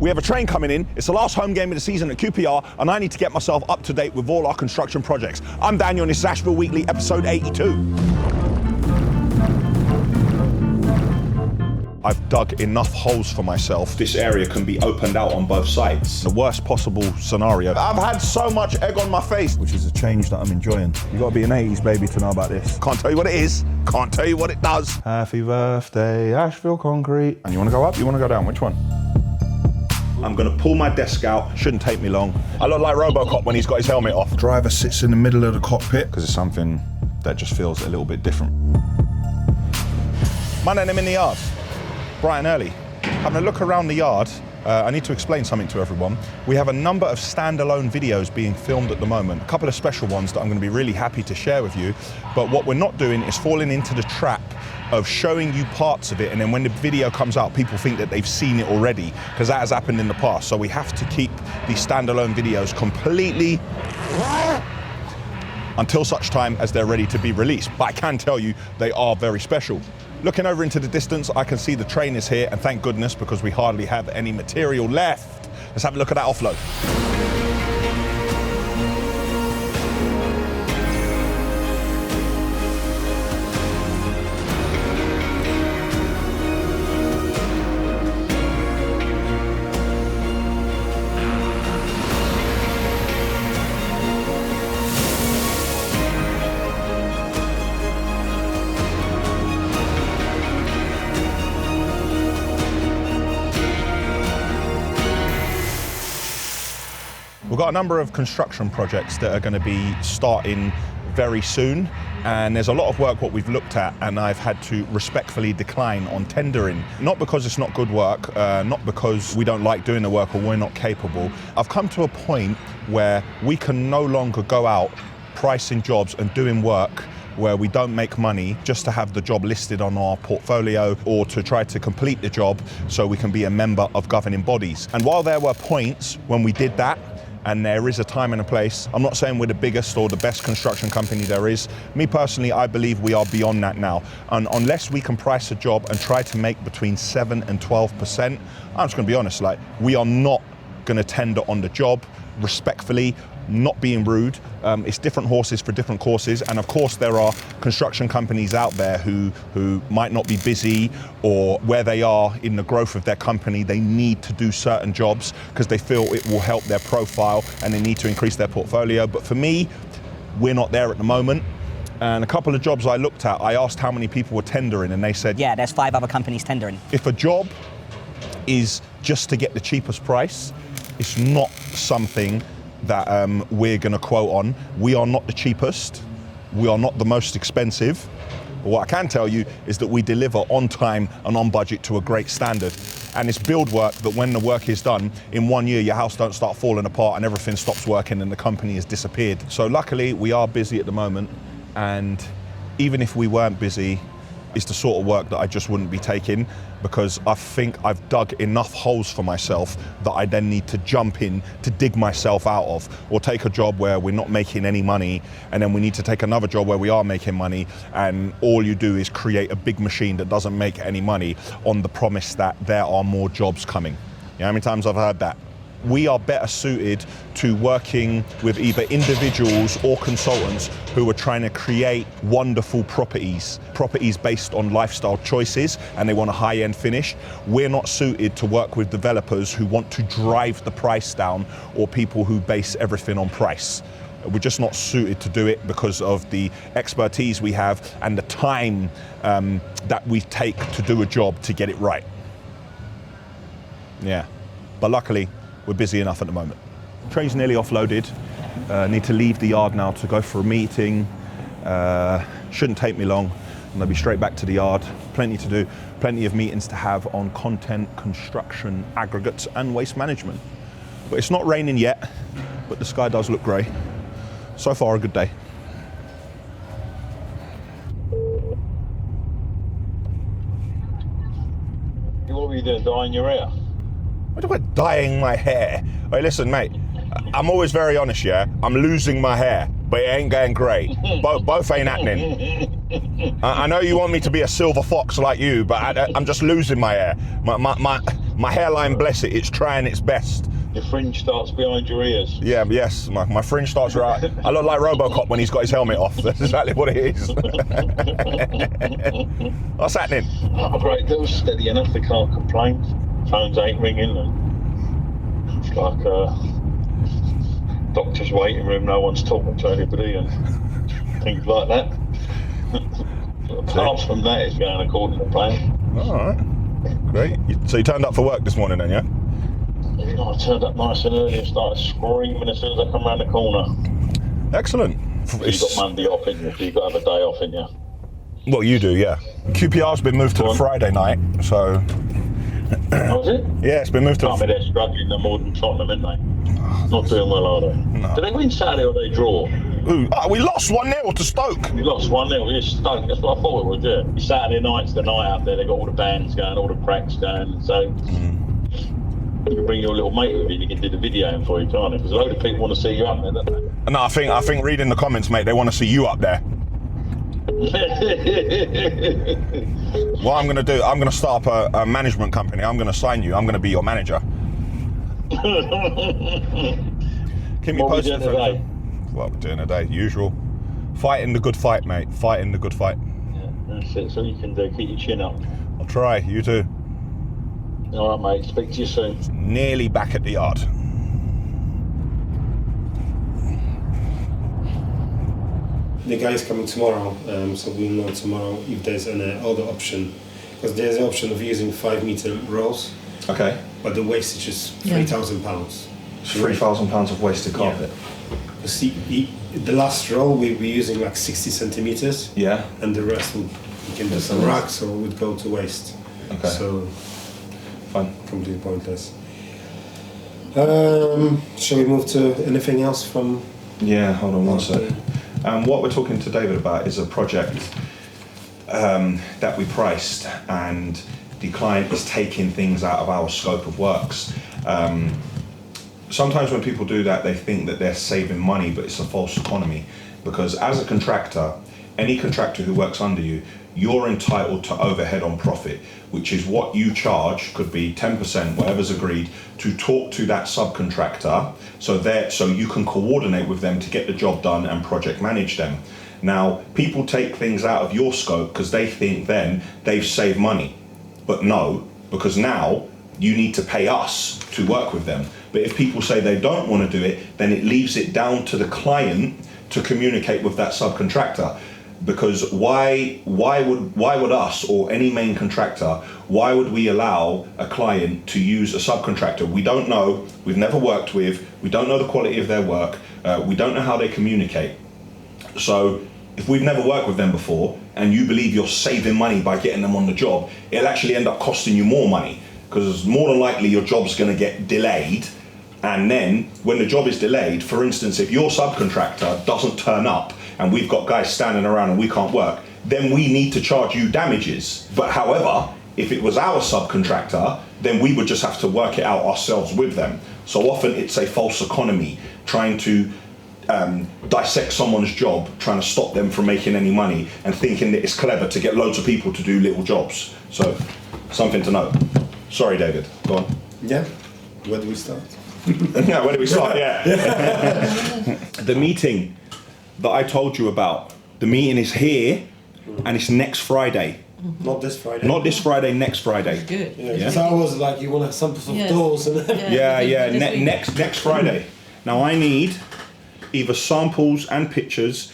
We have a train coming in. It's the last home game of the season at QPR, and I need to get myself up to date with all our construction projects. I'm Daniel, and this is Ashville Weekly, episode 82. I've dug enough holes for myself. This area can be opened out on both sides. The worst possible scenario. I've had so much egg on my face. Which is a change that I'm enjoying. You gotta be an 80s baby to know about this. Can't tell you what it is. Can't tell you what it does. Happy birthday, Ashville Concrete. And you wanna go up? You wanna go down? Which one? I'm gonna pull my desk out. Shouldn't take me long. I look like RoboCop when he's got his helmet off. Driver sits in the middle of the cockpit because it's something that just feels a little bit different. Monday I'm in the yard. Bright and early. Having a look around the yard, I need to explain something to everyone. We have a number of standalone videos being filmed at the moment, a couple of special ones that I'm going to be really happy to share with you, but what we're not doing is falling into the trap of showing you parts of it, and then when the video comes out, people think that they've seen it already, because that has happened in the past. So we have to keep these standalone videos completely until such time as they're ready to be released. But I can tell you, they are very special. Looking over into the distance, I can see the train is here, and thank goodness, because we hardly have any material left. Let's have a look at that offload. We've got a number of construction projects that are going to be starting very soon, and there's a lot of work what we've looked at, and I've had to respectfully decline on tendering. Not because it's not good work, not because we don't like doing the work or we're not capable. I've come to a point where we can no longer go out pricing jobs and doing work where we don't make money just to have the job listed on our portfolio or to try to complete the job so we can be a member of governing bodies. And while there were points when we did that, and there is a time and a place, I'm not saying we're the biggest or the best construction company there is. Me personally, I believe we are beyond that now. And unless we can price a job and try to make between 7 and 12%, I'm just gonna be honest, like, we are not gonna tender on the job respectfully, not being rude. It's different horses for different courses, and of course there are construction companies out there who might not be busy, or where they are in the growth of their company, they need to do certain jobs because they feel it will help their profile and they need to increase their portfolio. But for me, we're not there at the moment. And a couple of jobs I looked at, I asked how many people were tendering, and they said, yeah, there's 5 other companies tendering. If a job is just to get the cheapest price, it's not something that we're going to quote on. We are not the cheapest. We are not the most expensive. But what I can tell you is that we deliver on time and on budget to a great standard. And it's build work that when the work is done, in 1 year your house don't start falling apart and everything stops working and the company has disappeared. So luckily we are busy at the moment, and even if we weren't busy, it's the sort of work that I just wouldn't be taking, because I think I've dug enough holes for myself that I then need to jump in to dig myself out of, or take a job where we're not making any money, and then we need to take another job where we are making money, and all you do is create a big machine that doesn't make any money on the promise that there are more jobs coming. You know how many times I've heard that? We are better suited to working with either individuals or consultants who are trying to create wonderful properties based on lifestyle choices, and they want a high-end finish. We're not suited to work with developers who want to drive the price down, or people who base everything on price. We're just not suited to do it because of the expertise we have and the time that we take to do a job to get it right. Yeah, but luckily, we're busy enough at the moment. Train's nearly offloaded. Need to leave the yard now to go for a meeting. Shouldn't take me long, and I'll be straight back to the yard. Plenty to do, plenty of meetings to have on content, construction, aggregates, and waste management. But it's not raining yet, but the sky does look grey. So far, a good day. What were you doing, dyeing your hair? What about dyeing my hair? Hey, listen, mate, I'm always very honest, yeah? I'm losing my hair, but it ain't going great. Both ain't happening. I know you want me to be a silver fox like you, but I'm just losing my hair. My hairline, bless it, it's trying its best. Your fringe starts behind your ears. Yeah, yes, my fringe starts right. I look like RoboCop when he's got his helmet off. That's exactly what it is. What's happening? Oh, great, that was steady enough. They can't complain. Phones ain't ringing. And it's like a doctor's waiting room. No one's talking to anybody and things like that. Apart from that, it's going according to plan. All right, great. So you turned up for work this morning then, yeah? I turned up nice and early and started screaming as soon as I come round the corner. Excellent. You've got Monday off, in you? You've got to have a day off, in you? Well, you do, yeah. QPR's been moved to the Friday night, so... Oh, is it? Yeah, it's been moved to... Can't be they're struggling no more than Tottenham, aren't they? Not doing well, are they? No. Do they win Saturday or they draw? Ooh, we lost 1-0 to Stoke. We lost 1-0, we just Stoke, that's what I thought it was, yeah. Saturday night's the night out there, they've got all the bands going, all the cracks going, so... You can bring your little mate with you and you can do the videoing for you, can't you? Because a load of people want to see you up there, don't they? No, I think reading the comments, mate, they want to see you up there. What I'm going to do, I'm going to start up a management company. I'm going to sign you. I'm going to be your manager. Keep me posted. Today? What we're doing today, usual. Fighting the good fight, mate. Fighting the good fight. Yeah, that's it. So you can do. Keep your chin up. I'll try. You too. All right, mate. Speak to you soon. Nearly back at the yard. The guy is coming tomorrow, so we'll know tomorrow if there's an other option. Because there's the option of using 5-meter rolls, Okay. but the wastage is £3,000. £3,000 of wasted carpet. You see, the last roll we'll be using like 60 centimeters, Yeah. and the rest we can do some racks or would go to waste. Okay. So Fine. completely pointless. Shall we move to anything else from? Yeah, hold on one sec. What we're talking to David about is a project that we priced, and the client is taking things out of our scope of works. Sometimes when people do that, they think that they're saving money, but it's a false economy, because as a contractor, any contractor who works under you, you're entitled to overhead on profit, which is what you charge, could be 10%, whatever's agreed, to talk to that subcontractor, so you can coordinate with them to get the job done and project manage them. Now, people take things out of your scope because they think then they've saved money. But no, because now you need to pay us to work with them. But if people say they don't want to do it, then it leaves it down to the client to communicate with that subcontractor. Because why would us or any main contractor, why would we allow a client to use a subcontractor we don't know, we've never worked with, we don't know the quality of their work, we don't know how they communicate. So if we've never worked with them before and you believe you're saving money by getting them on the job, it'll actually end up costing you more money, because more than likely your job's going to get delayed. And then when the job is delayed, for instance, if your subcontractor doesn't turn up and we've got guys standing around and we can't work, then we need to charge you damages. But however, if it was our subcontractor, then we would just have to work it out ourselves with them. So often it's a false economy, trying to dissect someone's job, trying to stop them from making any money and thinking that it's clever to get loads of people to do little jobs. So something to know. Sorry, David, go on. Yeah, where do we start? Yeah, where do we start? Yeah. The meeting that I told you about, the meeting is here and it's next Friday. Not this Friday. Not this Friday, next Friday. Good. Yeah. So I was like, you want to have samples of doors and Next Friday. Now I need either samples and pictures,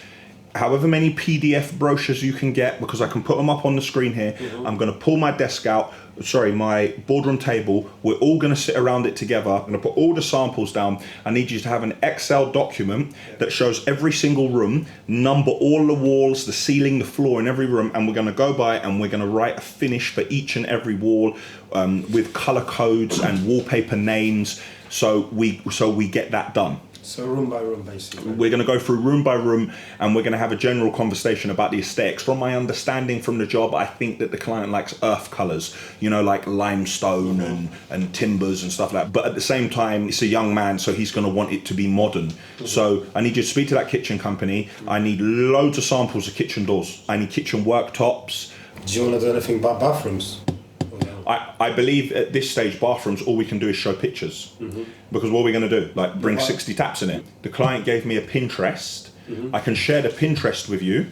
however many PDF brochures you can get, because I can put them up on the screen here. I'm going to pull my desk out, my boardroom table. We're all going to sit around it together. I'm going to put all the samples down. I need you to have an Excel document that shows every single room, number all the walls, the ceiling, the floor in every room, and we're going to go by and we're going to write a finish for each and every wall with color codes and wallpaper names, so we get that done. So room by room, basically. We're going to go through room by room and we're going to have a general conversation about the aesthetics. From my understanding from the job, I think that the client likes earth colours, like limestone and timbers and stuff like that. But at the same time, it's a young man, so he's going to want it to be modern. So I need you to speak to that kitchen company. I need loads of samples of kitchen doors. I need kitchen worktops. Do you want to do anything about bathrooms? I believe at this stage, bathrooms, all we can do is show pictures. Because what are we going to do? Like bring 60 taps in it? The client gave me a Pinterest. I can share the Pinterest with you,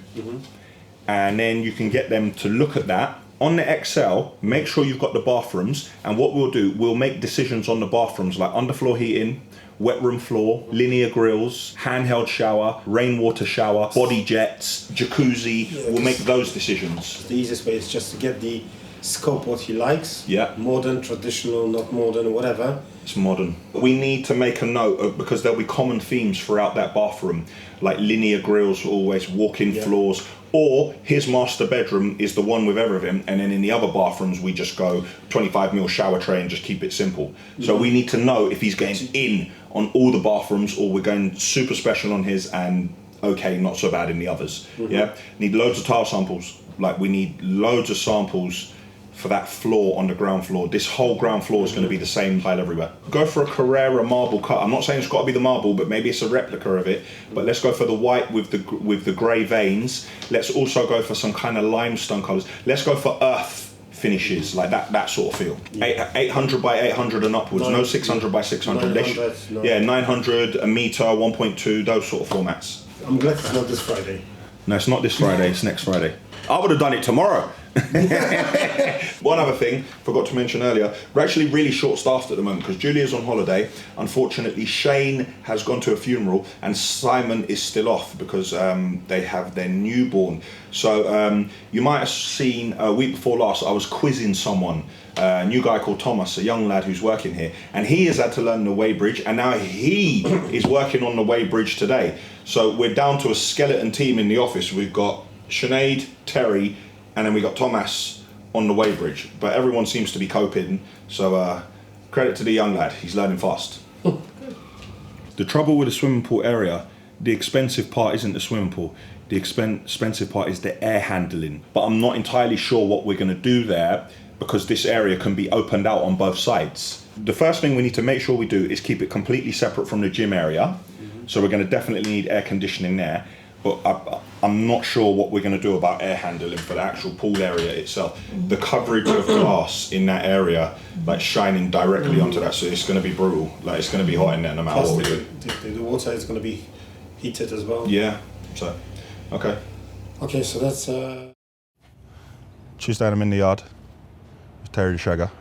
and then you can get them to look at that. On the Excel, make sure you've got the bathrooms, and what we'll do, we'll make decisions on the bathrooms, like underfloor heating, wet room floor, linear grills, handheld shower, rainwater shower, body jets, jacuzzi. We'll make those decisions. The easiest way is just to get the scope what he likes. Yeah. Modern, traditional, not modern, whatever. It's modern. We need to make a note of, because there'll be common themes throughout that bathroom, like linear grills, always walk-in floors, or his master bedroom is the one with everything, and then in the other bathrooms we just go 25mm shower tray and just keep it simple. So we need to know if he's getting in on all the bathrooms, or we're going super special on his and okay, not so bad in the others. Yeah, need loads of tile samples. Like we need loads of samples for that floor on the ground floor. This whole ground floor is going to be the same tile everywhere. Go for a Carrera marble cut. I'm not saying it's got to be the marble, but maybe it's a replica of it. But let's go for the white with the grey veins. Let's also go for some kind of limestone colours. Let's go for earth finishes, like that sort of feel. 800 by 800 and upwards, no 600 by 600. 900, a metre, 1.2, those sort of formats. I'm glad it's not this Friday. No, it's not this Friday, it's next Friday. I would have done it tomorrow. One other thing, forgot to mention earlier, we're actually really short-staffed at the moment because Julia's on holiday. Unfortunately, Shane has gone to a funeral and Simon is still off because they have their newborn. So you might have seen a week before last, I was quizzing someone, a new guy called Thomas, a young lad who's working here, and he has had to learn the weighbridge, and now he is working on the weighbridge today. So we're down to a skeleton team in the office. We've got Sinead, Terry, and then we got Thomas on the weighbridge, but everyone seems to be coping, so credit to the young lad, he's learning fast. The trouble with the swimming pool area, the expensive part isn't the swimming pool, the expensive part is the air handling, but I'm not entirely sure what we're going to do there because this area can be opened out on both sides. The first thing we need to make sure we do is keep it completely separate from the gym area, so we're going to definitely need air conditioning there. But I'm not sure what we're going to do about air handling for the actual pool area itself. The coverage of glass in that area, like shining directly onto that, so it's going to be brutal. Like it's going to be hot in there no matter what we do. The water is going to be heated as well. Yeah, so, okay. Okay, so that's... Tuesday I'm in the yard with Terry the Shagger.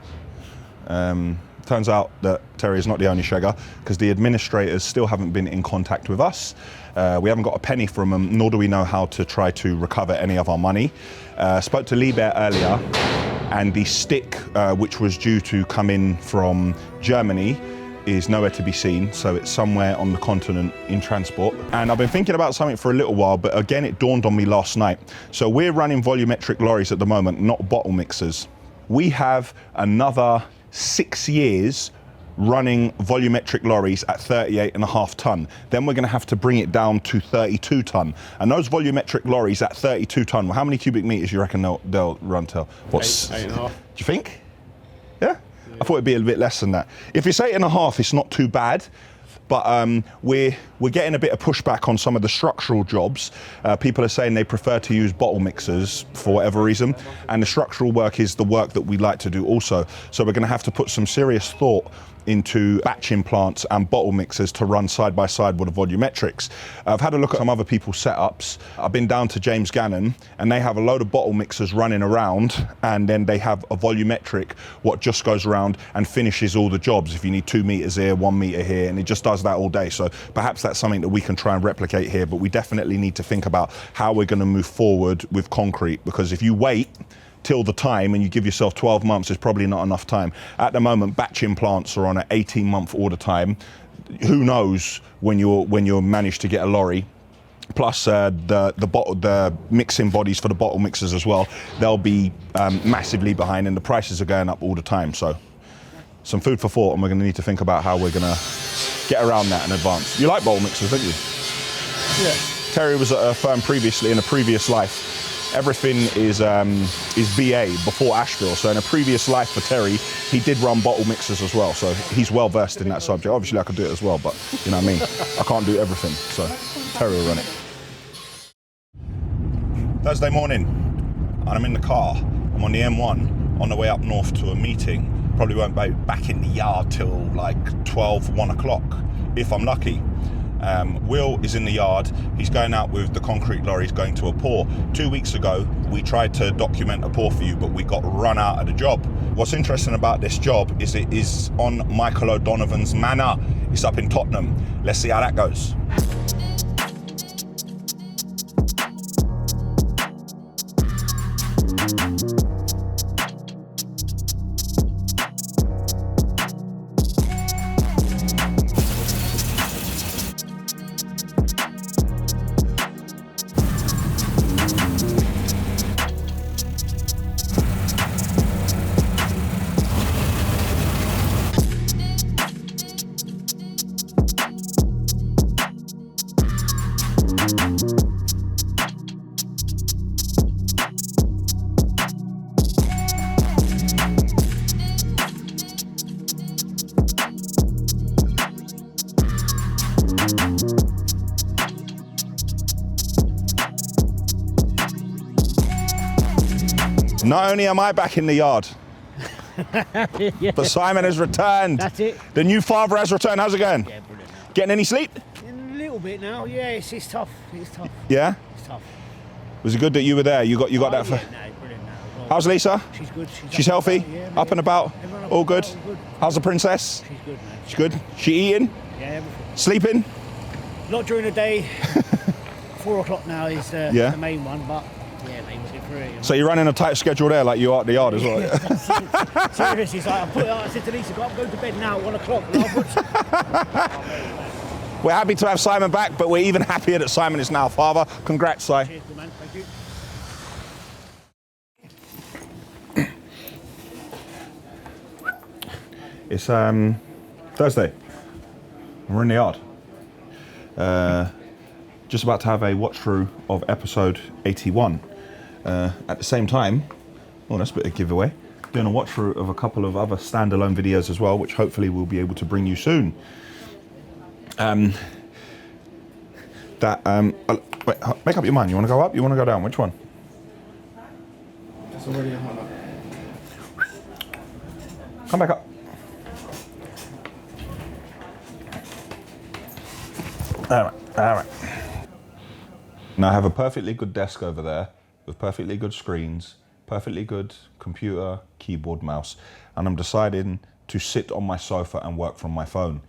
Turns out that Terry is not the only shagger because the administrators still haven't been in contact with us. We haven't got a penny from them, nor do we know how to try to recover any of our money. Spoke to Liebert earlier, and the stick, which was due to come in from Germany, is nowhere to be seen, so it's somewhere on the continent in transport. And I've been thinking about something for a little while, but again, it dawned on me last night. So we're running volumetric lorries at the moment, not bottle mixers. We have another 6 years running volumetric lorries at 38.5 ton. Then we're going to have to bring it down to 32 ton. And those volumetric lorries at 32 ton, well, how many cubic meters do you reckon they'll run to? What's 8.5. Do you think? Yeah? I thought it'd be a bit less than that. If it's 8.5, it's not too bad. But we're getting a bit of pushback on some of the structural jobs. People are saying they prefer to use bottle mixers for whatever reason, and the structural work is the work that we like to do also. So we're going to have to put some serious thought into batch implants and bottle mixers to run side by side with the volumetrics. I've had a look at some other people's setups. I've been down to James Gannon and they have a load of bottle mixers running around, and then they have a volumetric what just goes around and finishes all the jobs. If you need 2 meters here, 1 meter here, and it just does that all day. So perhaps that's something that we can try and replicate here, but we definitely need to think about how we're going to move forward with concrete, because if you wait till the time and you give yourself 12 months, is probably not enough time. At the moment, batch implants are on an 18-month order time. Who knows when you're managed to get a lorry, plus the mixing bodies for the bottle mixers as well, they'll be massively behind, and the prices are going up all the time. So some food for thought, and we're going to need to think about how we're going to get around that in advance. You like bottle mixers, don't you? Yeah. Terry was at a firm previously in a previous life. Everything is BA before Ashville. So in a previous life for Terry, he did run bottle mixers as well. So he's well versed in that subject. Obviously I could do it as well, but you know what I mean? I can't do everything. So Terry will run it. Thursday morning, and I'm in the car. I'm on the M1 on the way up north to a meeting. Probably won't be back in the yard till like 12, 1 o'clock, if I'm lucky. Will is in the yard. He's going out with the concrete lorries going to a pour. 2 weeks ago, we tried to document a pour for you, but we got run out of the job. What's interesting about this job is it is on Michael O'Donovan's manor. It's up in Tottenham. Let's see how that goes. Not only am I back in the yard, Yeah. but Simon has returned. That's it. The new father has returned. How's it going? Yeah, brilliant now. Getting any sleep? A little bit now, yeah, it's tough. It's tough. Yeah? It's tough. Was it good that you were there? You got that for... Yeah, no, brilliant now. Well, How's Lisa? she's good. She's healthy? Up and about? Everyone up All and good? about, all good. How's the princess? She's good, man. She's good? She eating? Yeah, everything. Sleeping? Not during the day. 4 o'clock now is Yeah. the main one, but yeah, mate, we'll get through it. You know? So you're running a tight schedule there, like you are at the yard as well. Yeah? Seriously, it's like, I said to Lisa, I'm going to bed now at 1 o'clock. We're happy to have Simon back, but we're even happier that Simon is now father. Congrats, Si. Cheers, good man. Thank you. It's Thursday. We're in the yard. Just about to have a watch through of episode 81. At the same time, oh, that's a bit of a giveaway. Doing a watch through of a couple of other standalone videos as well, which hopefully we'll be able to bring you soon. Wait, make up your mind. You want to go up? You want to go down? Which one? That's already a hard up. Come back up. All right. Now I have a perfectly good desk over there with perfectly good screens, perfectly good computer, keyboard, mouse, and I'm deciding to sit on my sofa and work from my phone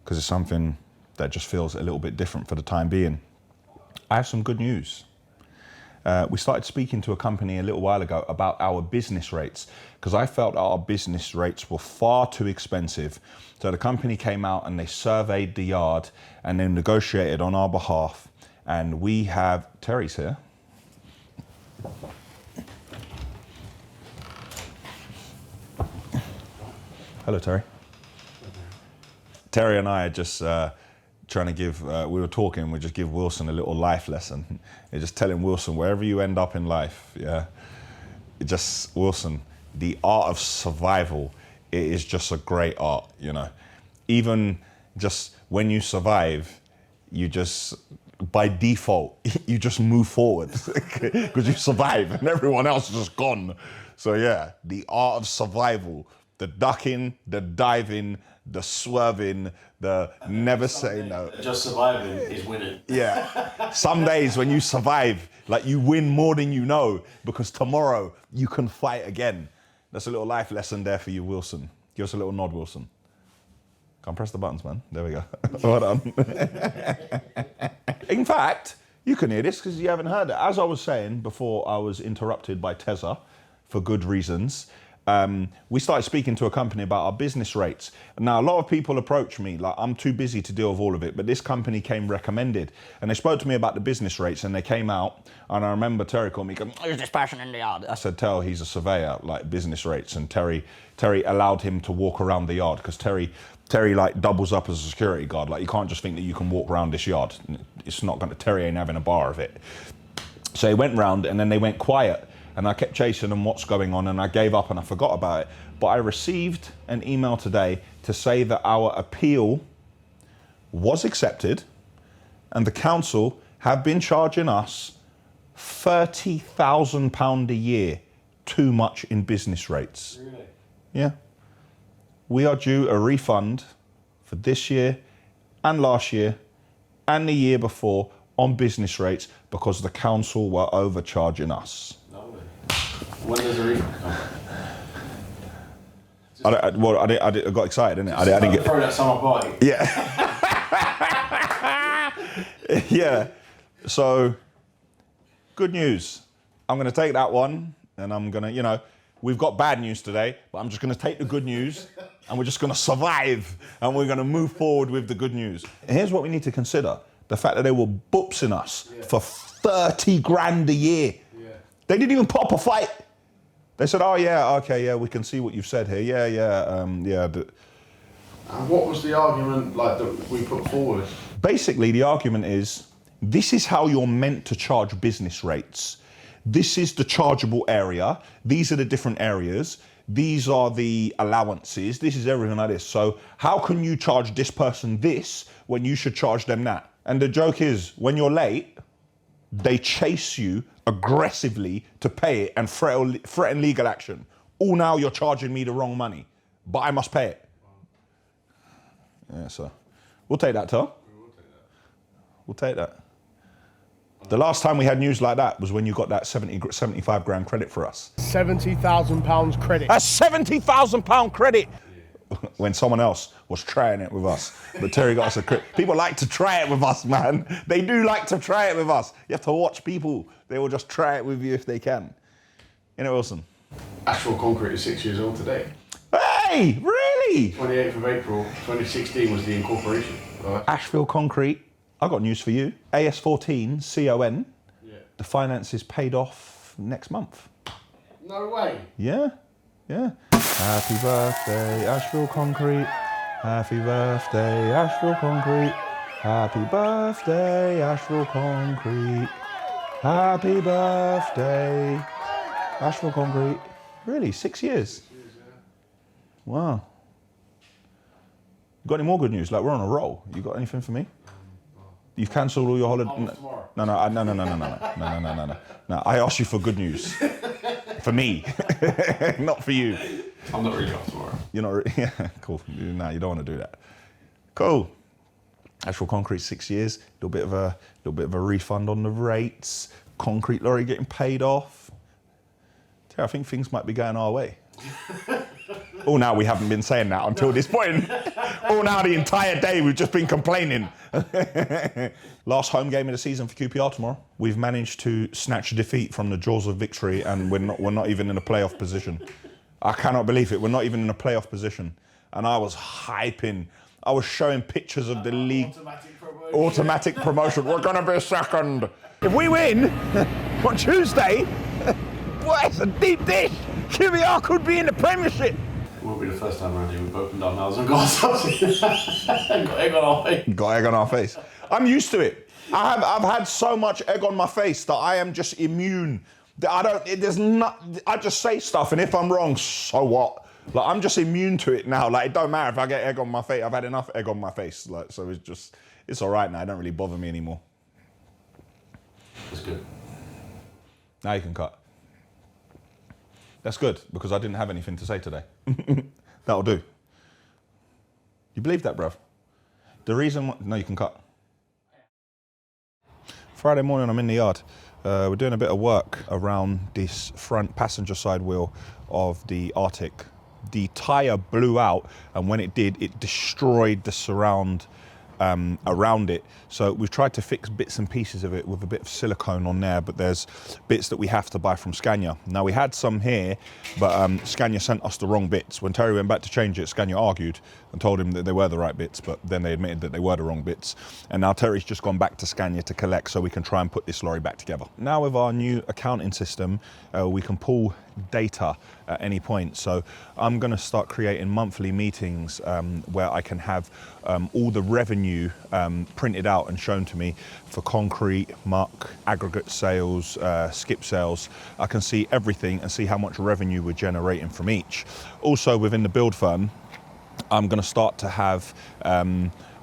because it's something that just feels a little bit different for the time being. I have some good news. We started speaking to a company a little while ago about our business rates because I felt our business rates were far too expensive. So the company came out and they surveyed the yard and then negotiated on our behalf. And we have, Terry's here. Hello, Terry. Terry and I are just trying to give, we were talking, we just give Wilson a little life lesson. You're just telling Wilson, wherever you end up in life, yeah, Wilson, the art of survival, it is just a great art, you know. Even just when you survive, you just, by default, you just move forward because you survive and everyone else is just gone. So yeah, the art of survival, the ducking, the diving, the swerving, the never say no. Just surviving is winning. Yeah. Some days when you survive, like you win more than you know because tomorrow you can fight again. That's a little life lesson there for you, Wilson. Give us a little nod, Wilson. Can't press the buttons, man. There we go. Well done. In fact, you can hear this because you haven't heard it. As I was saying before I was interrupted by Teza for good reasons, we started speaking to a company about our business rates. Now, a lot of people approach me, like I'm too busy to deal with all of it, but this company came recommended and they spoke to me about the business rates and they came out and I remember Terry called me, going, "Who's this person in the yard?" I said, "Tell, he's a surveyor, like business rates." And Terry allowed him to walk around the yard because Terry like doubles up as a security guard. Like you can't just think that you can walk around this yard. It's not gonna, Terry ain't having a bar of it. So he went round and then they went quiet. And I kept chasing them what's going on and I gave up and I forgot about it. But I received an email today to say that our appeal was accepted and the council have been charging us £30,000 a year too much in business rates. Really? Yeah. We are due a refund for this year and last year and the year before on business rates because the council were overcharging us. Lovely. When does the refund come? I got excited, didn't it? I didn't get throw that summer party. Yeah. Yeah. So, good news. I'm going to take that one and I'm going to, we've got bad news today, but I'm just going to take the good news and we're just going to survive and we're going to move forward with the good news. And here's what we need to consider. The fact that they were boopsing us for 30 grand a year. Yeah. They didn't even put up a fight. They said, oh yeah, okay, yeah, we can see what you've said here. Yeah. And what was the argument that we put forward? Basically, the argument is, this is how you're meant to charge business rates. This is the chargeable area. These are the different areas. These are the allowances. This is everything like this. So how can you charge this person this when you should charge them that? And the joke is, when you're late, they chase you aggressively to pay it and threaten legal action. All now you're charging me the wrong money, but I must pay it. Yeah, so we'll take that, Tom. We'll take that. The last time we had news like that was when you got that 75 grand credit for us. £70,000 credit. A £70,000 credit! When someone else was trying it with us. But Terry got us a credit. People like to try it with us, man. They do like to try it with us. You have to watch people. They will just try it with you if they can. Wilson? Ashville Concrete is 6 years old today. Hey, really? 28th of April 2016 was the incorporation. Right. Ashville Concrete. I got news for you. AS14 CON. Yeah. The finance is paid off next month. No way. Yeah. Happy birthday, Ashville Concrete. Happy birthday, Ashville Concrete. Happy birthday, Ashville Concrete. Happy birthday, Ashville Concrete. Really, 6 years? Wow. Got any more good news? Like, we're on a roll. You got anything for me? You've cancelled all your holidays? No. No, I asked you for good news. For me, not for you. I'm not really off tomorrow. You're not really, yeah, cool. No, you don't want to do that. Cool. Ashville Concrete, 6 years. Little bit of a refund on the rates. Concrete lorry getting paid off. I think things might be going our way. Oh, now we haven't been saying that until this point. Oh, now the entire day we've just been complaining. Last home game of the season for QPR tomorrow. We've managed to snatch defeat from the jaws of victory, and we're not even in a playoff position. I cannot believe it. We're not even in a playoff position. And I was hyping. I was showing pictures of the league. Automatic promotion. We're going to be second. If we win on Tuesday, boy, it's a deep dish. QPR could be in the Premiership. It won't be the first time around here. We've opened our mouths and got egg on our face. Got egg on our face. I'm used to it. I've had so much egg on my face that I am just immune. I just say stuff, and if I'm wrong, so what? Like, I'm just immune to it now. Like, it don't matter if I get egg on my face. I've had enough egg on my face. Like, so it's all right now. It don't really bother me anymore. That's good. Now you can cut. That's good, because I didn't have anything to say today. That'll do. You believe that, bruv? The reason... No, you can cut. Friday morning, I'm in the yard. We're doing a bit of work around this front passenger side wheel of the Arctic. The tyre blew out, and when it did, it destroyed the surround around it. So we've tried to fix bits and pieces of it with a bit of silicone on there, but there's bits that we have to buy from Scania. Now, we had some here, but Scania sent us the wrong bits. When Terry went back to change it, Scania argued and told him that they were the right bits, but then they admitted that they were the wrong bits. And now Terry's just gone back to Scania to collect so we can try and put this lorry back together. Now with our new accounting system, we can pull data at any point. So I'm going to start creating monthly meetings where I can have all the revenue printed out and shown to me for concrete, muck, aggregate sales, skip sales. I can see everything and see how much revenue we're generating from each. Also within the build firm, I'm going to start to have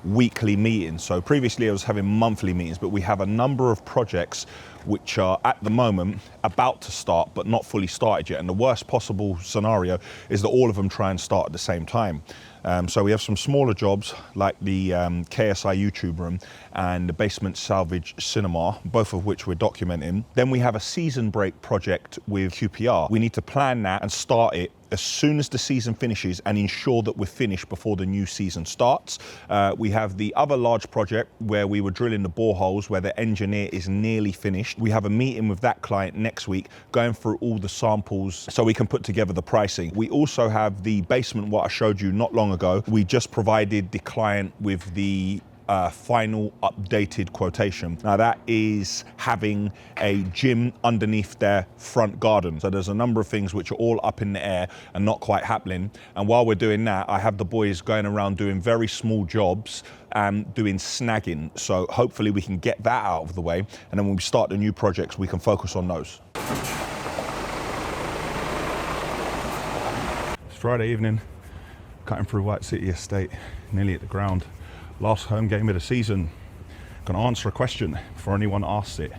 weekly meetings. So previously I was having monthly meetings, but we have a number of projects which are at the moment about to start but not fully started yet. And the worst possible scenario is that all of them try and start at the same time. So we have some smaller jobs like the KSI YouTube room and the Basement Salvage Cinema, both of which we're documenting. Then we have a season break project with QPR. We need to plan that and start it as soon as the season finishes and ensure that we're finished before the new season starts. We have the other large project where we were drilling the boreholes, where the engineer is nearly finished. We have a meeting with that client next week, going through all the samples so we can put together the pricing. We also have the basement, what I showed you not long ago. We just provided the client with the final updated quotation. Now that is having a gym underneath their front garden. So there's a number of things which are all up in the air and not quite happening. And while we're doing that, I have the boys going around doing very small jobs and doing snagging. So hopefully we can get that out of the way. And then when we start the new projects, we can focus on those. It's Friday evening, cutting through White City Estate, nearly at the ground. Last home game of the season. Gonna answer a question before anyone asks it.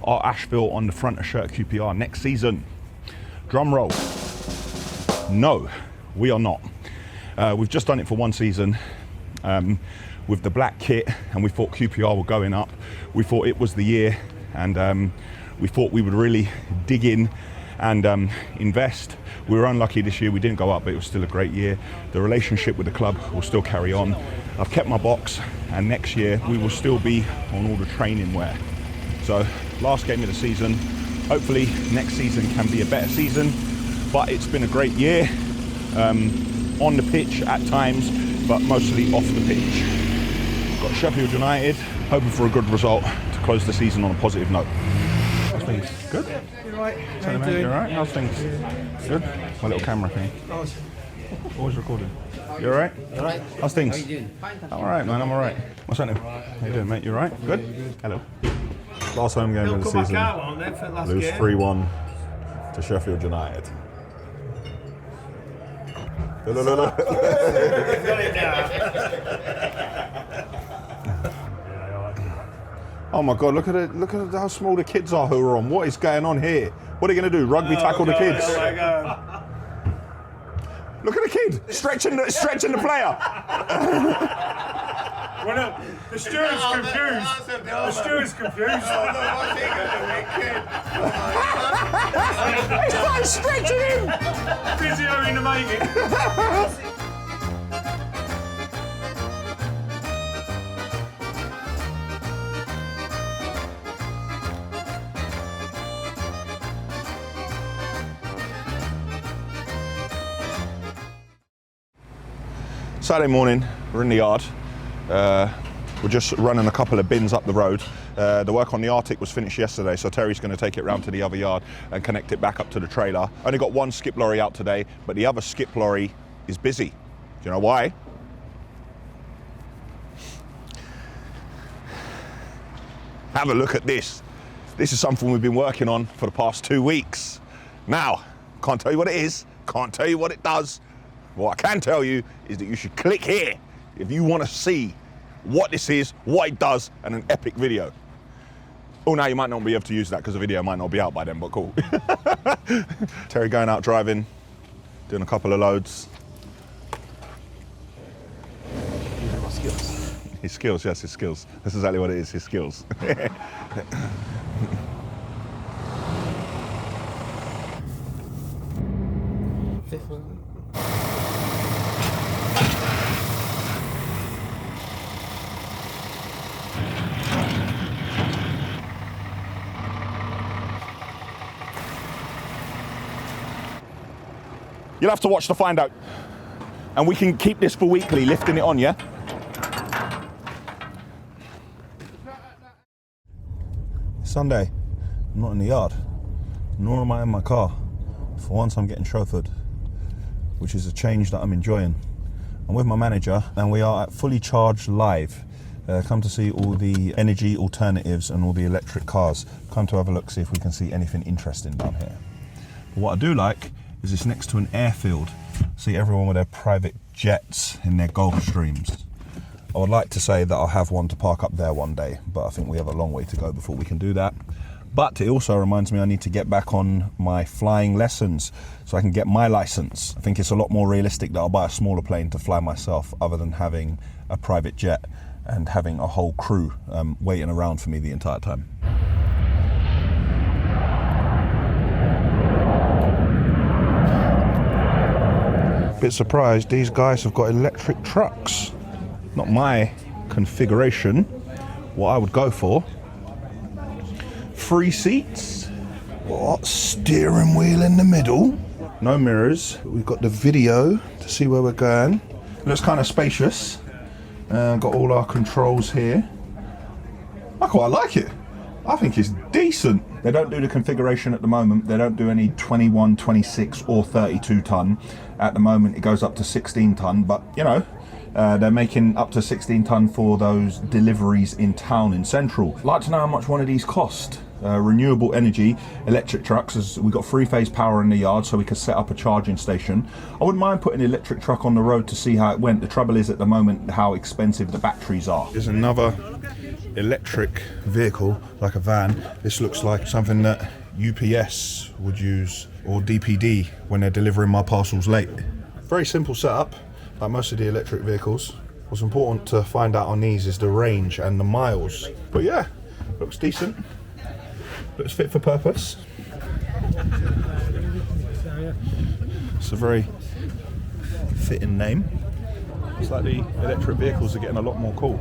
Are Ashville on the front of shirt QPR next season? Drum roll. No, we are not. We've just done it for one season with the black kit, and we thought QPR were going up. We thought it was the year, and we thought we would really dig in and invest. We were unlucky this year, we didn't go up, but it was still a great year. The relationship with the club will still carry on. I've kept my box, and next year we will still be on all the training wear. So last game of the season, hopefully next season can be a better season, but it's been a great year, on the pitch at times, but mostly off the pitch. Got Sheffield United, hoping for a good result to close the season on a positive note. How's things? Good? You're right. Tell me, you alright? How's things? Good? My little camera thing. Always recording. You alright? Alright. How's things? How you doing? Fine, thank you. I'm alright, man, I'm alright. What's happening? How you doing, mate? You alright? Good? Hello. Last home game of the season. Lose 3-1 to Sheffield United. Oh my God! Look at how small the kids are who are on. What is going on here? What are they going to do? Rugby tackle the kids? Look at the kid stretching the player. Well, no, the steward's confused. The steward's confused. He started stretching him. Physio in the making. Saturday morning, we're in the yard. We're just running a couple of bins up the road. The work on the Arctic was finished yesterday, so Terry's going to take it round to the other yard and connect it back up to the trailer. Only got one skip lorry out today, but the other skip lorry is busy. Do you know why? Have a look at this. This is something we've been working on for the past 2 weeks. Now, can't tell you what it is, can't tell you what it does. What I can tell you is that you should click here if you want to see what this is, what it does, and an epic video. Oh, now you might not be able to use that because the video might not be out by then, but cool. Terry going out driving, doing a couple of loads. My skills. His skills, yes, his skills. That's exactly what it is, his skills. You'll have to watch to find out. And we can keep this for weekly, lifting it on, yeah? Sunday, I'm not in the yard, nor am I in my car. For once I'm getting chauffeured, which is a change that I'm enjoying. I'm with my manager and we are at Fully Charged Live. Come to see all the energy alternatives and all the electric cars. Come to have a look, see if we can see anything interesting down here. But what I do like is it's next to an airfield. See everyone with their private jets in their Gulfstreams. I would like to say that I'll have one to park up there one day, but I think we have a long way to go before we can do that. But it also reminds me I need to get back on my flying lessons so I can get my license. I think it's a lot more realistic that I'll buy a smaller plane to fly myself other than having a private jet and having a whole crew waiting around for me the entire time. Bit surprised these guys have got electric trucks. Not my configuration, what I would go for. 3 seats. What? Steering wheel in the middle. No mirrors. We've got the video to see where we're going. It looks kind of spacious. Got all our controls here. I quite like it. I think it's decent. They don't do the configuration at the moment. They don't do any 21, 26 or 32 ton. At the moment it goes up to 16 ton, but you know, they're making up to 16 ton for those deliveries in town in Central. I'd like to know how much one of these cost. Renewable energy electric trucks, as we got 3-phase power in the yard, so we could set up a charging station. I wouldn't mind putting an electric truck on the road to see how it went. The trouble is at the moment how expensive the batteries are. There's another electric vehicle, like a van. This looks like something that UPS would use, or DPD, when they're delivering my parcels late. Very simple setup, like most of the electric vehicles. What's important to find out on these is the range and the miles. But yeah, looks decent. Looks fit for purpose. It's a very fitting name. It's like the electric vehicles are getting a lot more cool.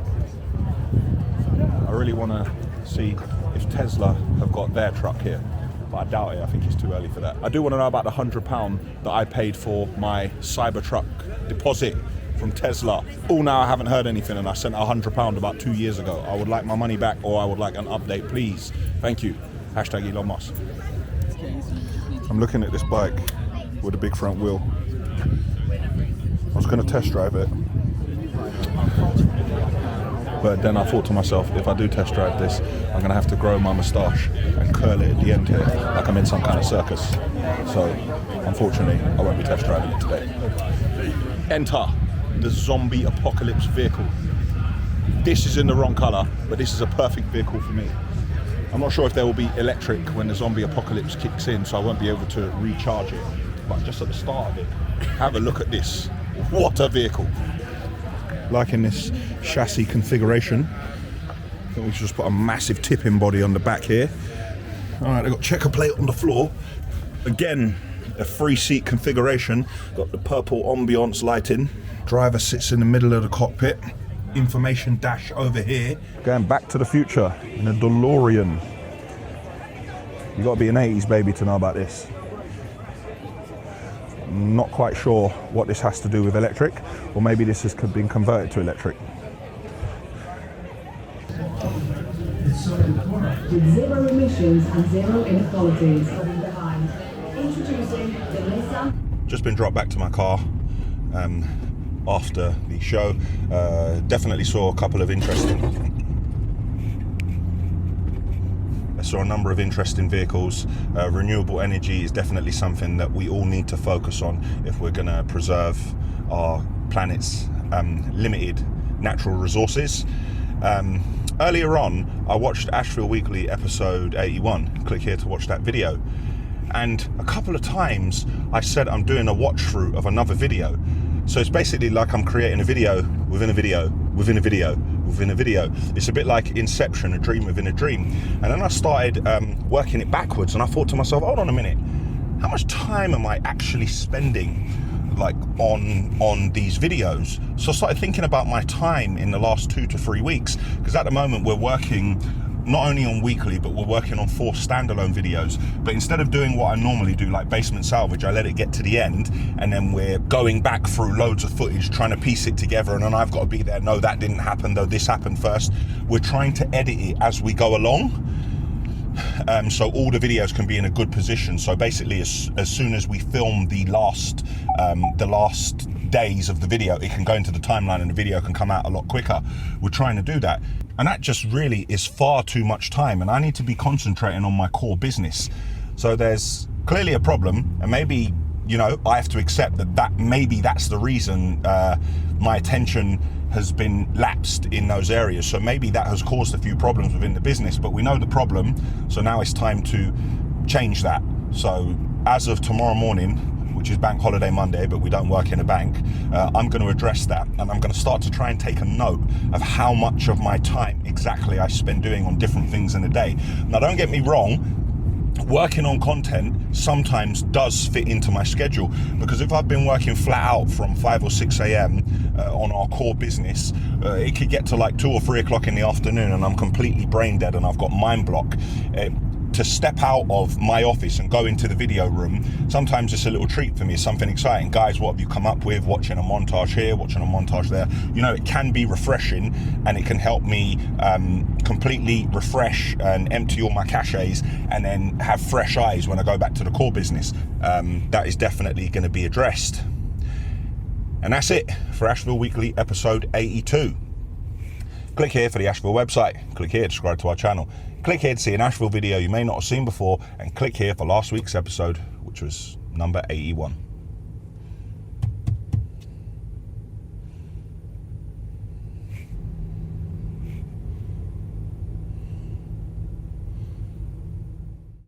I really want to see if Tesla have got their truck here, but I doubt it. I think it's too early for that. I do want to know about the £100 that I paid for my Cybertruck deposit from Tesla. Oh, now I haven't heard anything, and I sent £100 about 2 years ago. I would like my money back, or I would like an update, please. Thank you. Hashtag Elon Musk. I'm looking at this bike with a big front wheel. I was going to test drive it, but then I thought to myself, if I do test drive this, I'm going to have to grow my moustache and curl it at the end here, like I'm in some kind of circus. So, unfortunately, I won't be test driving it today. Enter the zombie apocalypse vehicle. This is in the wrong colour, but this is a perfect vehicle for me. I'm not sure if there will be electric when the zombie apocalypse kicks in, so I won't be able to recharge it. But just at the start of it, have a look at this. What a vehicle. Liking this chassis configuration. I think we should just put a massive tipping body on the back here. All right, they've got checker plate on the floor. Again, a 3-seat configuration. Got the purple ambiance lighting. Driver sits in the middle of the cockpit. Information dash over here. Going back to the future in a DeLorean. You got to be an 80s baby to know about this. Not quite sure what this has to do with electric, or maybe this has been converted to electric. With 0 emissions and 0 inequalities. Introducing the Nissan. Just been dropped back to my car after the show. Definitely saw a couple of I saw a number of interesting vehicles. Renewable energy is definitely something that we all need to focus on if we're going to preserve our planet's limited natural resources. Earlier on, I watched Ashville Weekly episode 81. Click here to watch that video. And a couple of times I said I'm doing a watch through of another video. So it's basically like I'm creating a video within a video within a video within a video. It's a bit like Inception, a dream within a dream. And then I started working it backwards, and I thought to myself, hold on a minute, how much time am I actually spending like on these videos? So I started thinking about my time in the last 2 to 3 weeks, because at the moment we're working not only on weekly, but we're working on 4 standalone videos. But instead of doing what I normally do, like basement salvage, I let it get to the end, and then we're going back through loads of footage, trying to piece it together, and then I've got to be there, no, that didn't happen, though this happened first. We're trying to edit it as we go along, so all the videos can be in a good position. So basically, as soon as we film the last days of the video, it can go into the timeline and the video can come out a lot quicker. We're trying to do that, and that just really is far too much time, and I need to be concentrating on my core business. So there's clearly a problem, and maybe, you know, I have to accept that maybe that's the reason my attention has been lapsed in those areas. So maybe that has caused a few problems within the business, but we know the problem. So now it's time to change that. So as of tomorrow morning, which is Bank Holiday Monday, but we don't work in a bank, I'm going to address that, and I'm going to start to try and take a note of how much of my time exactly I spend doing on different things in a day. Now, don't get me wrong, working on content sometimes does fit into my schedule, because if I've been working flat out from 5 or 6 a.m. On our core business, it could get to like 2 or 3 o'clock in the afternoon and I'm completely brain dead and I've got mind block. To step out of my office and go into the video room, sometimes it's a little treat for me. It's something exciting. Guys, what have you come up with? Watching a montage here, watching a montage there. You know, it can be refreshing, and it can help me completely refresh and empty all my caches, and then have fresh eyes when I go back to the core business. That is definitely going to be addressed. And that's it for Ashville Weekly episode 82. Click here for the Ashville website. Click here to subscribe to our channel. Click here to see an Ashville video you may not have seen before, and click here for last week's episode, which was number 81.